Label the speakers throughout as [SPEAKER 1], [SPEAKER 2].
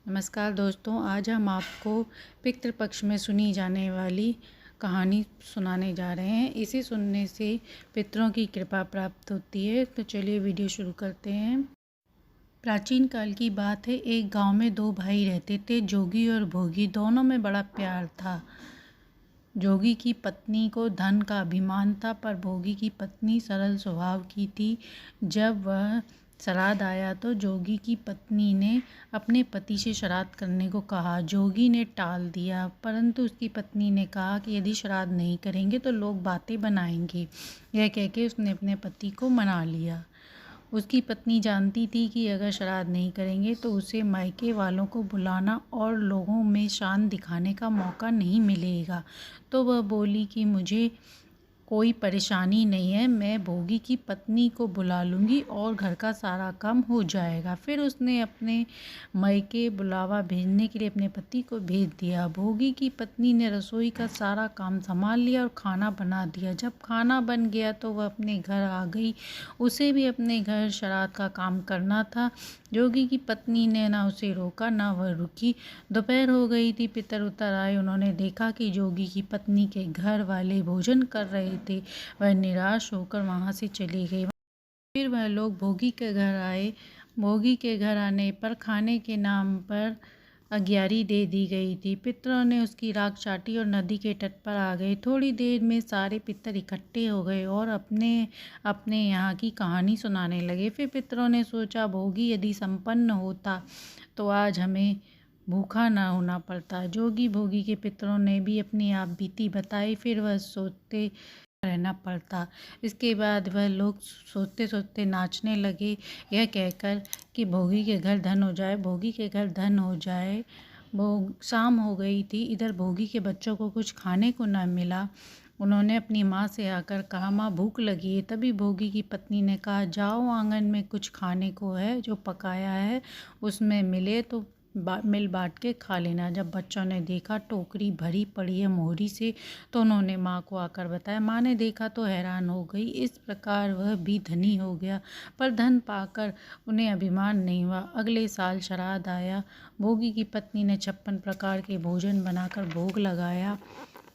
[SPEAKER 1] नमस्कार दोस्तों, आज हम आपको पितृपक्ष में सुनी जाने वाली कहानी सुनाने जा रहे हैं। इसे सुनने से पितरों की कृपा प्राप्त होती है। तो चलिए वीडियो शुरू करते हैं। प्राचीन काल की बात है। एक गांव में दो भाई रहते थे, जोगी और भोगी। दोनों में बड़ा प्यार था। जोगी की पत्नी को धन का अभिमान था, पर भोगी की पत्नी सरल स्वभाव की थी। जब वह श्राद्ध आया तो जोगी की पत्नी ने अपने पति से श्राद्ध करने को कहा। जोगी ने टाल दिया, परंतु उसकी पत्नी ने कहा कि यदि श्राद्ध नहीं करेंगे तो लोग बातें बनाएंगे। यह कहकर उसने अपने पति को मना लिया। उसकी पत्नी जानती थी कि अगर श्राद्ध नहीं करेंगे तो उसे मायके वालों को बुलाना और लोगों में शान दिखाने का मौका नहीं मिलेगा। तो वह बोली कि मुझे कोई परेशानी नहीं है, मैं भोगी की पत्नी को बुला लूँगी और घर का सारा काम हो जाएगा। फिर उसने अपने मायके बुलावा भेजने के लिए अपने पति को भेज दिया। भोगी की पत्नी ने रसोई का सारा काम संभाल लिया और खाना बना दिया। जब खाना बन गया तो वह अपने घर आ गई। उसे भी अपने घर श्राद्ध का काम करना था। जोगी की पत्नी ने ना उसे रोका ना वह रुकी। दोपहर हो गई थी, पितर उतर आए। उन्होंने देखा कि जोगी की पत्नी के घर वाले भोजन कर रहे थे। वह निराश होकर वहां से चली गई। फिर वह लोग भोगी के घर आए। भोगी के घर आने पर खाने के नाम पर अग्यारी दे दी गई थी। पितरों ने उसकी राख चाटी और नदी के तट पर आ गए। थोड़ी देर में सारे पितर इकट्ठे हो गए और अपने अपने यहाँ की कहानी सुनाने लगे। फिर पितरों ने सोचा, भोगी यदि संपन्न होता तो आज हमें भूखा ना होना पड़ता। जोगी भोगी के पितरों ने भी अपनी आप बीती बताई। फिर वह सोते रहना पड़ता। इसके बाद वह लोग सोते सोते नाचने लगे, यह कहकर कि भोगी के घर धन हो जाए, भोगी के घर धन हो जाए। शाम हो गई थी। इधर भोगी के बच्चों को कुछ खाने को न मिला। उन्होंने अपनी माँ से आकर कहा, माँ भूख लगी है। तभी भोगी की पत्नी ने कहा, जाओ आंगन में कुछ खाने को है, जो पकाया है उसमें मिले तो मिल बांट के खा लेना। जब बच्चों ने देखा टोकरी भरी पड़ी है मोहरी से, तो उन्होंने माँ को आकर बताया। माँ ने देखा तो हैरान हो गई। इस प्रकार वह भी धनी हो गया, पर धन पाकर उन्हें अभिमान नहीं हुआ। अगले साल श्राद्ध आया। भोगी की पत्नी ने 56 प्रकार के भोजन बनाकर भोग लगाया।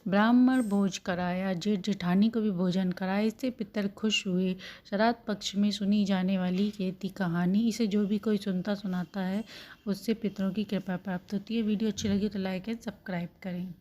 [SPEAKER 1] ब्राह्मण भोज कराया, जेठ जेठानी को भी भोजन कराया। इससे पितर खुश हुए। श्राद्ध पक्ष में सुनी जाने वाली ये थी कहानी। इसे जो भी कोई सुनता सुनाता है उससे पितरों की कृपा प्राप्त होती है। वीडियो अच्छी लगी तो लाइक एंड सब्सक्राइब करें।